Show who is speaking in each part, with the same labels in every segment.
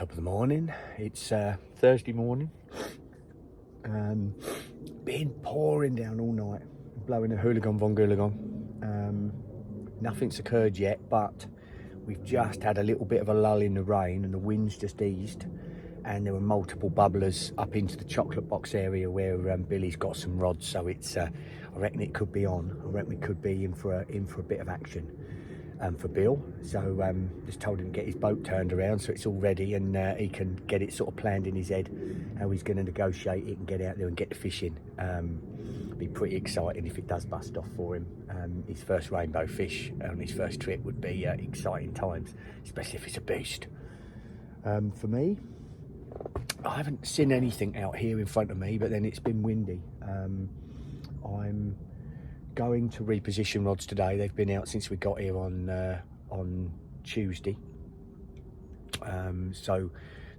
Speaker 1: Top of the morning. It's Thursday morning. Been pouring down all night, blowing a hooligan von Gooligan. Nothing's occurred yet, but we've just had a little bit of a lull in the rain and the wind's just eased, and there were multiple bubblers up into the chocolate box area where Billy's got some rods, so it's I reckon it could be on. I reckon we could be in for a bit of action for Bill. So just told him to get his boat turned around so it's all ready, and he can get it sort of planned in his head how he's going to negotiate it and get out there and get the fishing. Be pretty exciting if it does bust off for him. His first rainbow fish on his first trip would be exciting times, especially if it's a beast. For me, I haven't seen anything out here in front of me, but then it's been windy. I'm going to reposition rods today. They've been out since we got here on Tuesday, so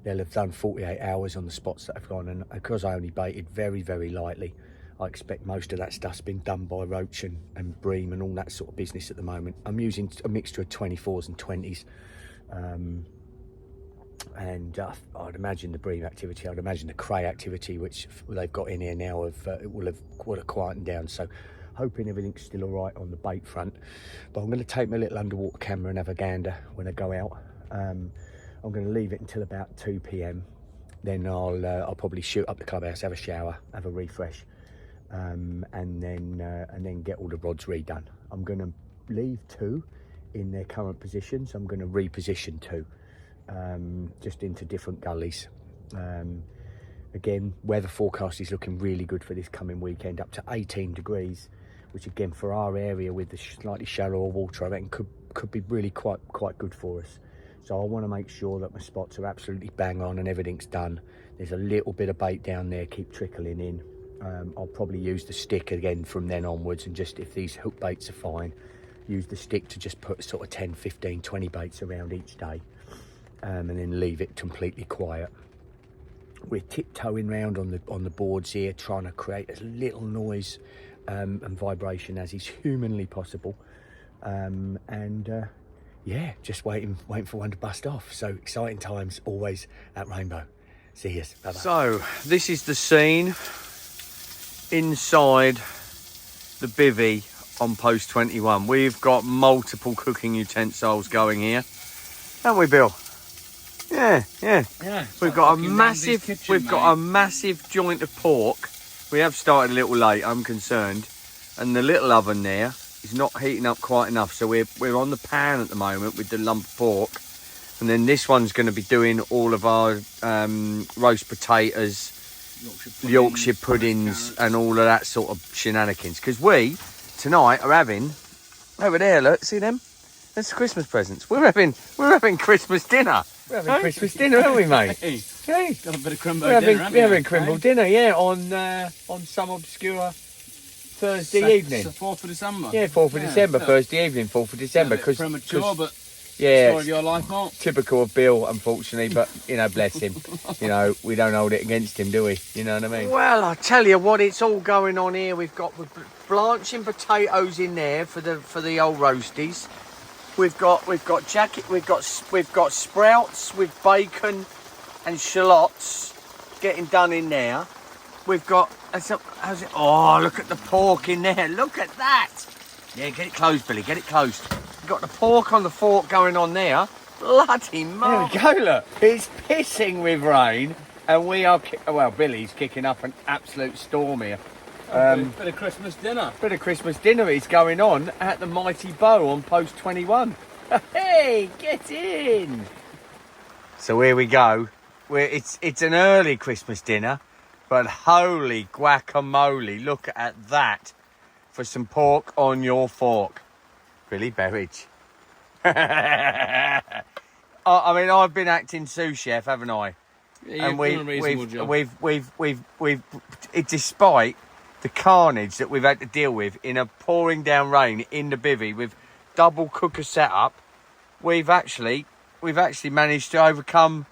Speaker 1: they'll have done 48 hours on the spots that I've gone, and because I only baited very, very lightly, I expect most of that stuff's been done by roach and bream and all that sort of business at the moment. I'm using a mixture of 24s and 20s, and I'd imagine the bream activity, I'd imagine the cray activity, which they've got in here now, will have quietened down. So hoping everything's still all right on the bait front. But I'm going to take my little underwater camera and have a gander when I go out. I'm going to leave it until about 2 p.m. Then I'll probably shoot up the clubhouse, have a shower, have a refresh, and then get all the rods redone. I'm going to leave 2 in their current positions. I'm going to reposition 2 just into different gullies. Again, weather forecast is looking really good for this coming weekend, up to 18 degrees, which again for our area with the slightly shallower water, I reckon could be really quite good for us. So I want to make sure that my spots are absolutely bang on and everything's done. There's a little bit of bait down there, keep trickling in. I'll probably use the stick again from then onwards, and just if these hook baits are fine, use the stick to just put sort of 10, 15, 20 baits around each day, and then leave it completely quiet. We're tiptoeing around on the boards here, trying to create as little noise and vibration as is humanly possible, yeah, just waiting for one to bust off. So exciting times always at Rainbow. See you. Bye-bye. So this is the scene inside the bivvy on post 21. We've got multiple cooking utensils going here, haven't we, Bill? Yeah. We've got a massive joint of pork. We have started a little late, I'm concerned, and the little oven there is not heating up quite enough. So we're on the pan at the moment with the lump of pork, and then this one's going to be doing all of our roast potatoes, Yorkshire puddings, and all of that sort of shenanigans. Because we tonight are having over there. Look, see them? That's Christmas presents. We're having Christmas dinner. We're having Christmas dinner, aren't we, mate? Hey,
Speaker 2: got a bit of Crimbo dinner.
Speaker 1: We're having Crimbo dinner, yeah, on some obscure Thursday evening.
Speaker 2: 4th of December.
Speaker 1: Yeah, 4th of December, Thursday evening, 4th of December.
Speaker 2: Cause premature, but
Speaker 1: yeah,
Speaker 2: story of your life, Mark.
Speaker 1: Typical of Bill, unfortunately, but bless him. We don't hold it against him, do we? You know what I mean? Well, I tell you what, it's all going on here. We're blanching potatoes in there for the old roasties. We've got sprouts with bacon and shallots getting done in there. We've got how's it? Oh, look at the pork in there. Look at that. Yeah, get it closed, Billy. Get it closed. We've got the pork on the fork going on there. Bloody mark. There we go. Look, it's pissing with rain, and we are. Well, Billy's kicking up an absolute storm here.
Speaker 2: Bit of Christmas dinner.
Speaker 1: Bit of Christmas dinner is going on at the Mighty Bow on post 21. Hey, get in! So here we go. It's an early Christmas dinner, but holy guacamole! Look at that for some pork on your fork, Billy Berridge. I mean, I've been acting sous chef, haven't I?
Speaker 2: Yeah, and
Speaker 1: we've despite the carnage that we've had to deal with in a pouring down rain in the bivvy with double cooker setup, we've actually managed to overcome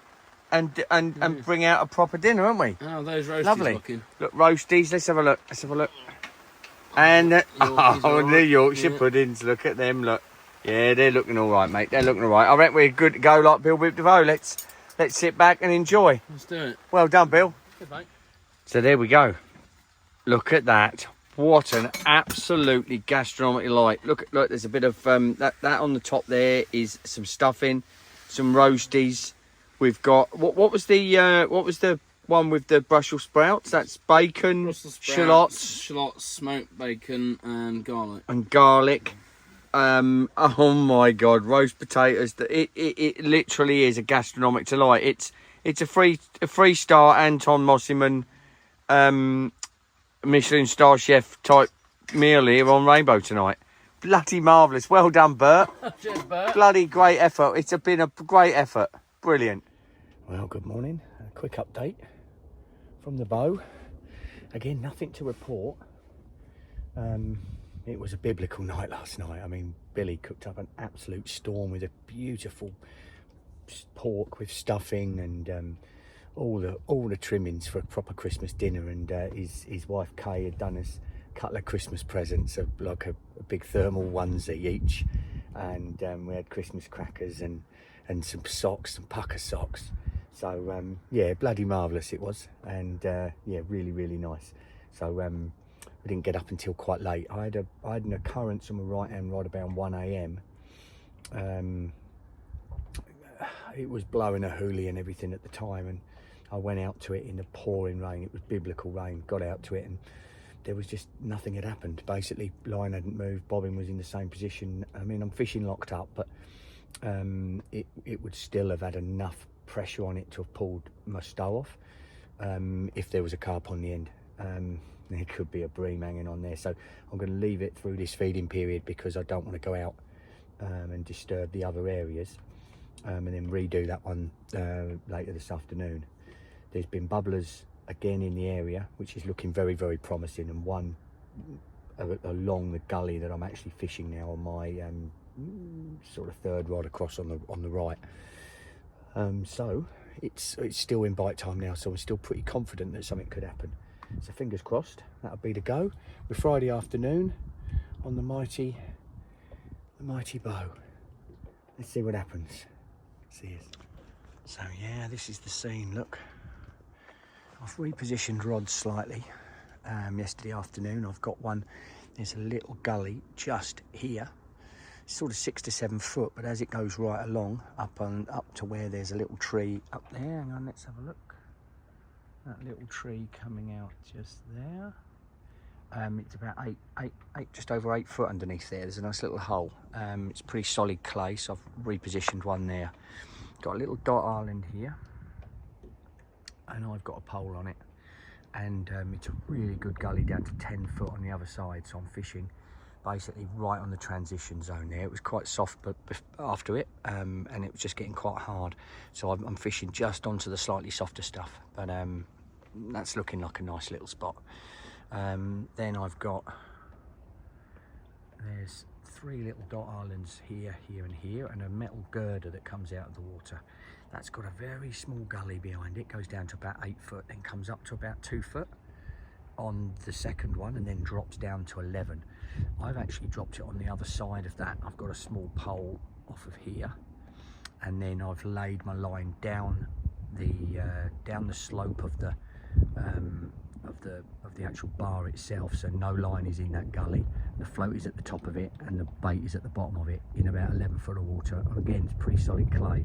Speaker 1: and bring out a proper dinner, haven't we?
Speaker 2: Oh, those roasties
Speaker 1: lovely.
Speaker 2: Looking.
Speaker 1: Look, roasties. Let's have a look. And the Yorkshire puddings. Look at them. Look, yeah, they're looking all right, mate. They're looking all right. I reckon we're good to go like Bill Whip DeVoe. Let's let's sit back and enjoy.
Speaker 2: Let's do it.
Speaker 1: Well done, Bill.
Speaker 2: Good, mate.
Speaker 1: So there we go. Look at that. What an absolutely gastronomic light. Look, there's a bit of that on the top there is some stuffing, some roasties. We've got what was the one with the Brussels sprouts? That's bacon, shallots,
Speaker 2: smoked bacon and garlic.
Speaker 1: Oh my God, roast potatoes. It literally is a gastronomic delight. It's a 3-star Anton Mosselman Michelin star chef type meal here on Rainbow tonight. Bloody marvellous. Well done, Bert.
Speaker 2: Cheers, Bert.
Speaker 1: Bloody great effort. It's been a great effort. Brilliant. Well, good morning. A quick update from the bow. Again, nothing to report. It was a biblical night last night. I mean, Billy cooked up an absolute storm with a beautiful pork with stuffing and all the trimmings for a proper Christmas dinner. And his wife Kay had done us a couple of Christmas presents, like a big thermal onesie each, and we had Christmas crackers and some socks, some pucker socks. So yeah, bloody marvellous it was, and yeah, really nice. So we didn't get up until quite late. I had an occurrence on my right hand right about 1 a.m. It was blowing a hoolie and everything at the time, and I went out to it in the pouring rain. It was biblical rain. Got out to it and there was just nothing had happened. Basically, line hadn't moved. Bobbin was in the same position. I mean, I'm fishing locked up, but it would still have had enough pressure on it to have pulled my stow off if there was a carp on the end. There could be a bream hanging on there, so I'm going to leave it through this feeding period because I don't want to go out and disturb the other areas, and then redo that one later this afternoon. There's been bubblers again in the area, which is looking very promising, and one along the gully that I'm actually fishing now on my sort of third rod across on the right. So it's still in bite time now, so I'm still pretty confident that something could happen. So fingers crossed, that'll be the go. We're Friday afternoon on the mighty bow. Let's see what happens. See us. So yeah, this is the scene. Look, I've repositioned rods slightly. Yesterday afternoon, I've got one. There's a little gully just here, sort of 6 to 7 foot, but as it goes right along up to where there's a little tree up there. Hang on, let's have a look. That little tree coming out just there. It's about just over 8 foot underneath there. There's a nice little hole. It's pretty solid clay, so I've repositioned one there. Got a little dot island here, and I've got a pole on it. And it's a really good gully down to 10 foot on the other side, so I'm fishing basically right on the transition zone there. It was quite soft but after it, and it was just getting quite hard, so I'm fishing just onto the slightly softer stuff, but that's looking like a nice little spot. Then I've got, there's 3 little dot islands here, here and here, and a metal girder that comes out of the water. That's got a very small gully behind it, goes down to about 8 foot, then comes up to about 2 foot on the second one, and then drops down to 11. I've actually dropped it on the other side of that. I've got a small pole off of here, and then I've laid my line down the slope of the actual bar itself, so no line is in that gully. The float is at the top of it, and the bait is at the bottom of it in about 11 foot of water. Again, it's pretty solid clay.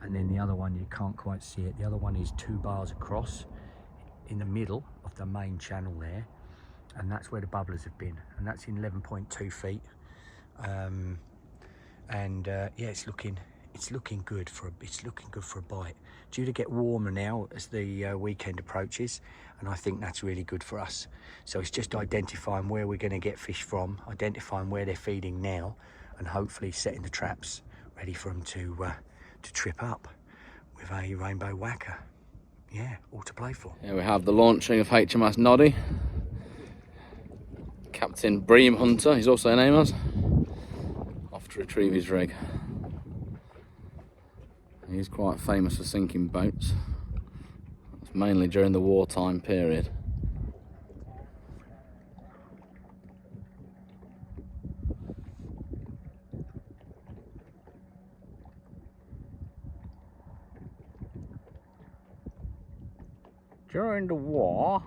Speaker 1: And then the other one, you can't quite see it. The other one is 2 bars across in the middle of the main channel there, and that's where the bubblers have been, and that's in 11.2 feet. Yeah, it's looking good for a bite. Due to get warmer now as the weekend approaches, and I think that's really good for us. So it's just identifying where we're going to get fish from, identifying where they're feeding now, and hopefully setting the traps ready for them to trip up with a rainbow whacker. Yeah, all to play for.
Speaker 2: Here we have the launching of HMS Noddy. Captain Bream Hunter, he's also named as, off to retrieve his rig. He's quite famous for sinking boats. It's mainly during the wartime period. During the war,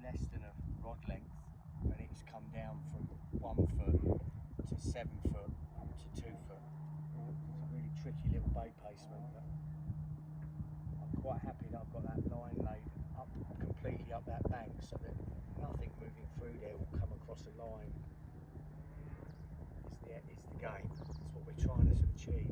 Speaker 1: less than a rod length, and it's come down from 1 foot to 7 foot to 2 foot. It's a really tricky little bait placement, but I'm quite happy that I've got that line laid up completely up that bank so that nothing moving through there will come across the line. It's the game. That's what we're trying to achieve.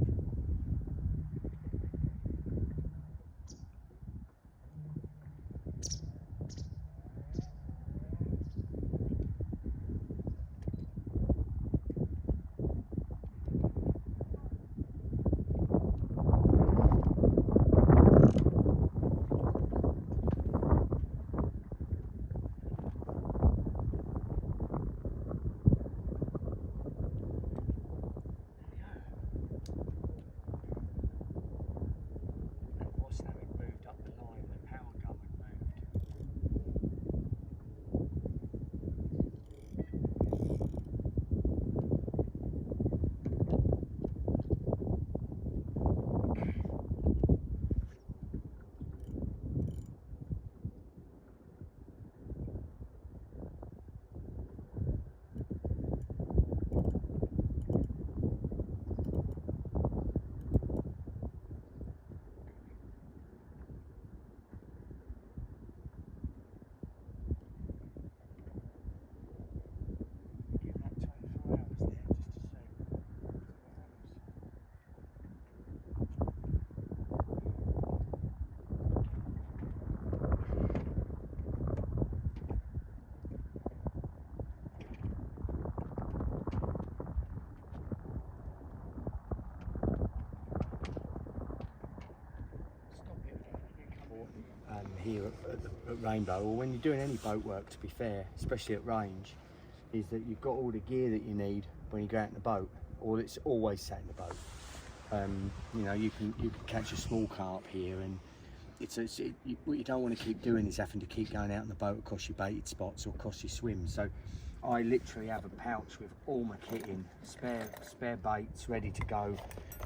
Speaker 1: here at Rainbow, or when you're doing any boat work, to be fair, especially at range, is that you've got all the gear that you need when you go out in the boat, or it's always sat in the boat. You know, you can catch a small carp here, and what you don't want to keep doing is having to keep going out in the boat across your baited spots or across your swims. So I literally have a pouch with all my kit in, spare baits ready to go,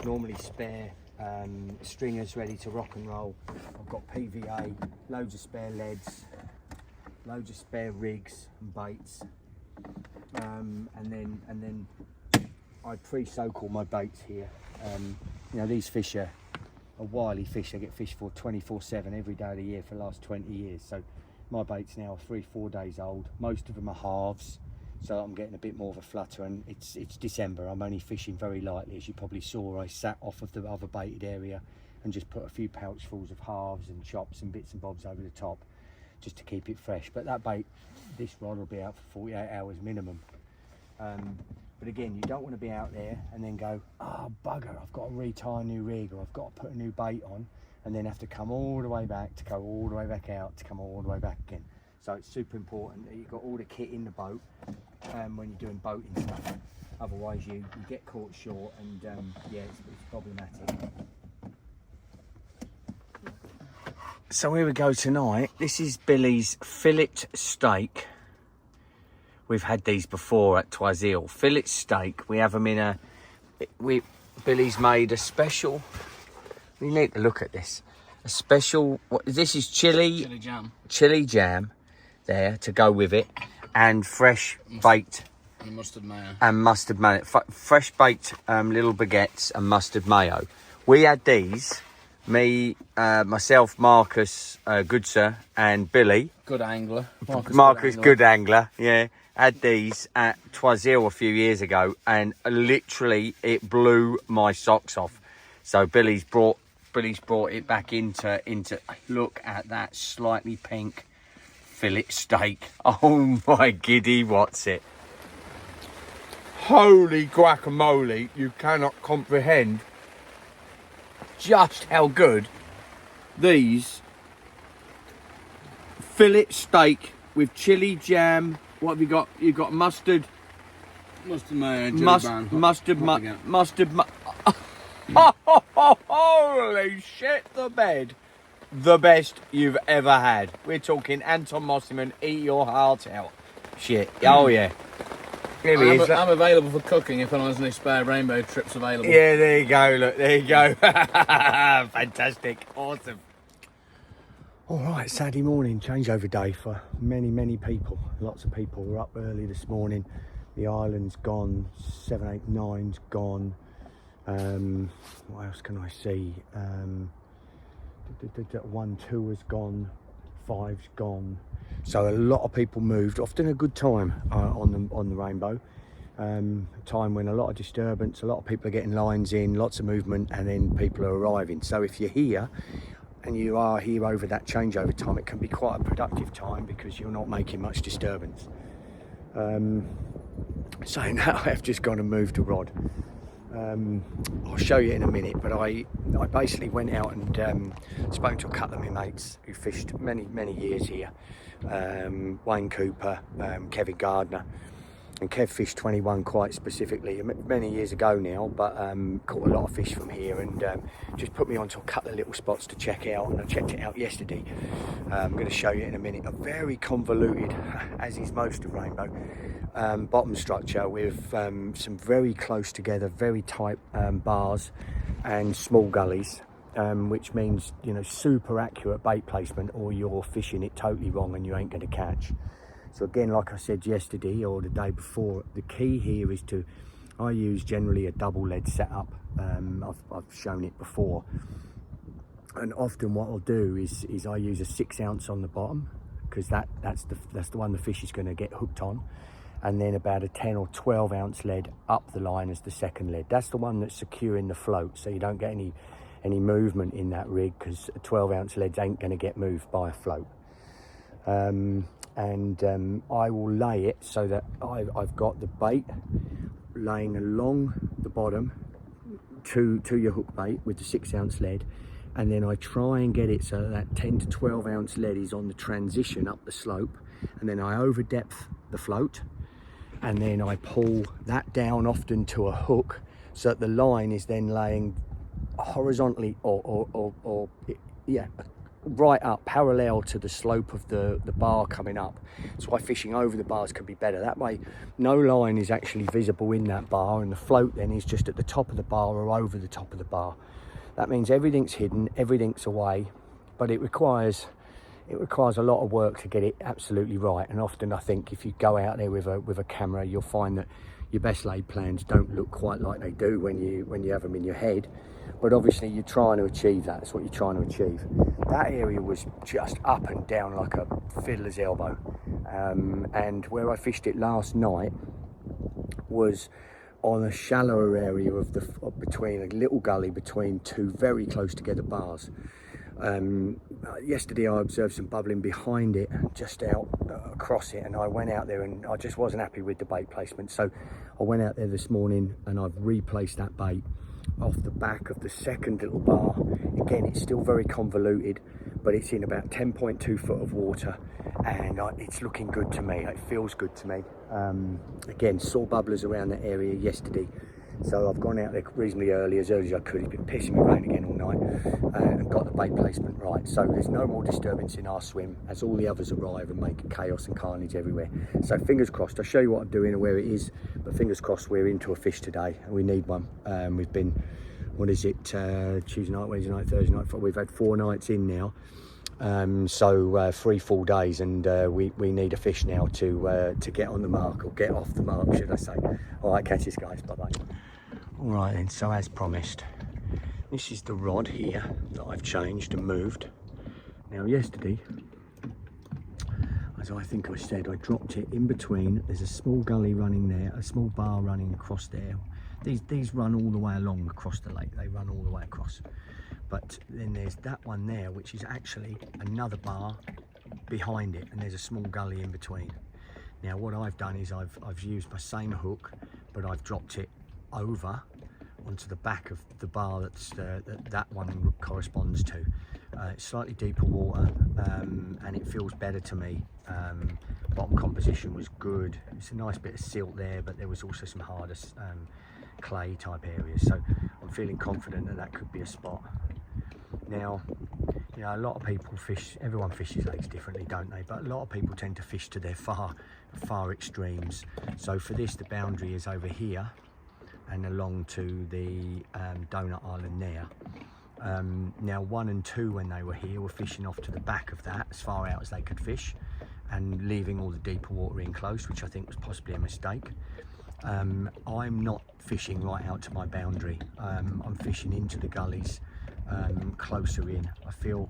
Speaker 1: normally spare stringers ready to rock and roll. I've got PVA, loads of spare leads, loads of spare rigs and baits, and then I pre-soak all my baits here. You know, these fish are wily fish. I get fished for 24/7 every day of the year for the last 20 years. So my baits now are 3-4 days old. Most of them are halves, so I'm getting a bit more of a flutter, and it's December. I'm only fishing very lightly. As you probably saw, I sat off of the other baited area and just put a few pouchfuls of halves and chops and bits and bobs over the top just to keep it fresh. But that bait, this rod will be out for 48 hours minimum. But again, you don't want to be out there and then go, oh bugger, I've got to retie a new rig, or I've got to put a new bait on, and then have to come all the way back, to go all the way back out, to come all the way back again. So it's super important that you've got all the kit in the boat when you're doing boating stuff. Otherwise you get caught short, and yeah, it's problematic. So here we go tonight. This is Billy's fillet steak. We've had these before at Toisil. Fillet steak. We have them in Billy's made a special. We need to look at this. A special. This is chili jam. Chili jam, there to go with it, and fresh baked.
Speaker 2: And mustard mayo.
Speaker 1: And mustard mayo. Fresh baked little baguettes and mustard mayo. We had these. Me, myself, Marcus, Goodsir, and Billy.
Speaker 2: Good angler.
Speaker 1: Marcus, good angler. Yeah. Had these at Toisil a few years ago, and literally it blew my socks off. So Billy's brought it back into look at that slightly pink fillet steak. Oh my giddy, what's it? Holy guacamole, you cannot comprehend just how good these fillet steak with chili jam. What have you got? You've got mustard.
Speaker 2: Mustard mayo,
Speaker 1: mustard. Holy shit, the best you've ever had. We're talking Anton Mosselman, eat your heart out. Shit. Oh yeah. Here he is.
Speaker 2: I'm available for cooking if anyone's any spare Rainbow trips available.
Speaker 1: Yeah, there you go. Look, there you go. Fantastic. Awesome. All right, Saturday morning, changeover day for many people. Lots of people were up early this morning. The island's gone, 7, 8, 9's gone. What else can I see? 1, 2 has gone, 5's gone. So a lot of people moved. Often a good time on the Rainbow. A time when a lot of disturbance, a lot of people are getting lines in, lots of movement, and then people are arriving. So if you're here, and you are here over that changeover time, it can be quite a productive time because you're not making much disturbance. Saying that, I have just gone and moved a rod. I'll show you in a minute, but I basically went out and spoke to a couple of my mates who fished many years here. Wayne Cooper, Kevin Gardner, and Kev fished 21 quite specifically many years ago now, but caught a lot of fish from here, and just put me onto a couple of little spots to check out, and I checked it out yesterday. I'm going to show you in a minute. A very convoluted, as is most of Rainbow, bottom structure with some very close together, very tight bars and small gullies, which means, you know, super accurate bait placement, or you're fishing it totally wrong and you ain't going to catch. So again, like I said yesterday or the day before, the key here is I use generally a double lead setup. I've shown it before, and often what I'll do is I use a 6 ounce on the bottom, because that's the one the fish is going to get hooked on, and then about a 10 or 12 ounce lead up the line as the second lead. That's the one that's securing the float, so you don't get any movement in that rig, because 12 ounce leads ain't going to get moved by a float. I will lay it so that I've got the bait laying along the bottom to your hook bait with the 6 ounce lead, and then I try and get it so that 10 to 12 ounce lead is on the transition up the slope, and then I over depth the float, and then I pull that down often to a hook so that the line is then laying horizontally or right up parallel to the slope of the bar coming up. That's why fishing over the bars can be better. That way no line is actually visible in that bar, and the float then is just at the top of the bar or over the top of the bar. That means everything's hidden, everything's away, but it requires a lot of work to get it absolutely right. And often I think if you go out there with a camera, you'll find that your best laid plans don't look quite like they do when you have them in your head. But obviously you're trying to achieve that. That's what you're trying to achieve. That area was just up and down like a fiddler's elbow. And where I fished it last night was on a shallower area between a little gully between two very close together bars. Yesterday I observed some bubbling behind it, just out across it, and I went out there and I just wasn't happy with the bait placement. So I went out there this morning and I've replaced that bait off the back of the second little bar. Again, it's still very convoluted, but it's in about 10.2 foot of water, and it's looking good to me. It feels good to me. Again, saw bubblers around that area yesterday, so I've gone out there reasonably early as I could. It's been pissing with rain again all night, and got the bait placement right. So there's no more disturbance in our swim as all the others arrive and make chaos and carnage everywhere. So fingers crossed. I'll show you what I'm doing and where it is, but fingers crossed we're into a fish today, and we need one. We've been, what is it, Tuesday night, Wednesday night, Thursday night, we've had 4 nights in now. So 3 full days, and we need a fish now to get on the mark, or get off the mark, should I say. All right, catch this, guys. Bye bye. All right then, so as promised, this is the rod here that I've changed and moved. Now yesterday, as I think I said, I dropped it in between. There's a small gully running there, a small bar running across there. These run all the way along across the lake. They run all the way across. But then there's that one there, which is actually another bar behind it, and there's a small gully in between. Now what I've done is I've used my same hook, but I've dropped it over onto the back of the bar that one corresponds to. It's slightly deeper water, and it feels better to me. Bottom composition was good. It's a nice bit of silt there, but there was also some harder clay type areas, so I'm feeling confident that could be a spot. Now, you know, a lot of people fish, everyone fishes lakes differently, don't they? But a lot of people tend to fish to their far extremes. So for this, the boundary is over here and along to the donut island there. Now 1 and 2, when they were here, were fishing off to the back of that as far out as they could fish, and leaving all the deeper water in close, which I think was possibly a mistake. I'm not fishing right out to my boundary. I'm fishing into the gullies, closer in. I feel,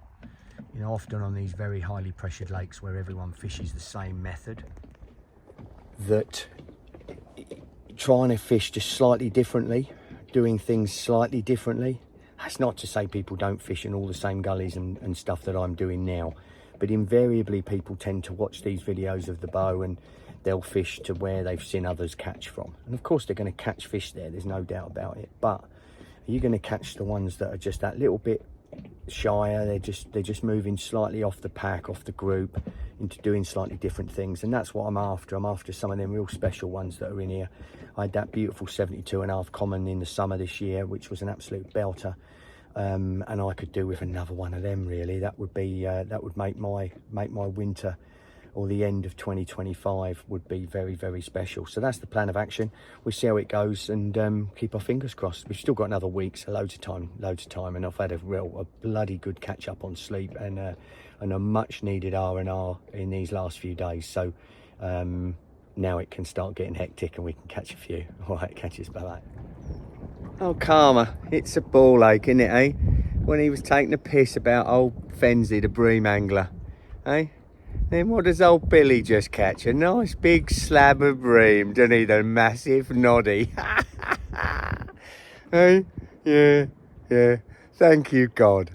Speaker 1: you know, often on these very highly pressured lakes where everyone fishes the same method, that trying to fish just slightly differently, doing things slightly differently. That's not to say people don't fish in all the same gullies and stuff that I'm doing now, but invariably people tend to watch these videos of the bow and they'll fish to where they've seen others catch from. And of course they're going to catch fish there, there's no doubt about it, but are you going to catch the ones that are just that little bit shyer? They're just moving slightly off the pack, off the group, into doing slightly different things, and that's what I'm after. I'm after some of them real special ones that are in here. I had that beautiful 72.5 common in the summer this year, which was an absolute belter, and I could do with another one of them really. That would be that would make my winter, or the end of 2025, would be very, very special. So that's the plan of action. We'll see how it goes, and keep our fingers crossed. We've still got another week, so loads of time, and I've had a bloody good catch up on sleep, and a much needed R&R in these last few days. So now it can start getting hectic and we can catch a few. All right, catch us, bye-bye. Oh, Karma, it's a ball ache, isn't it, eh? When he was taking a piss about old Fenzi, the bream angler, eh? Then what does old Billy just catch? A nice big slab of bream, doesn't he? The massive noddy. Hey? Yeah. Thank you, God.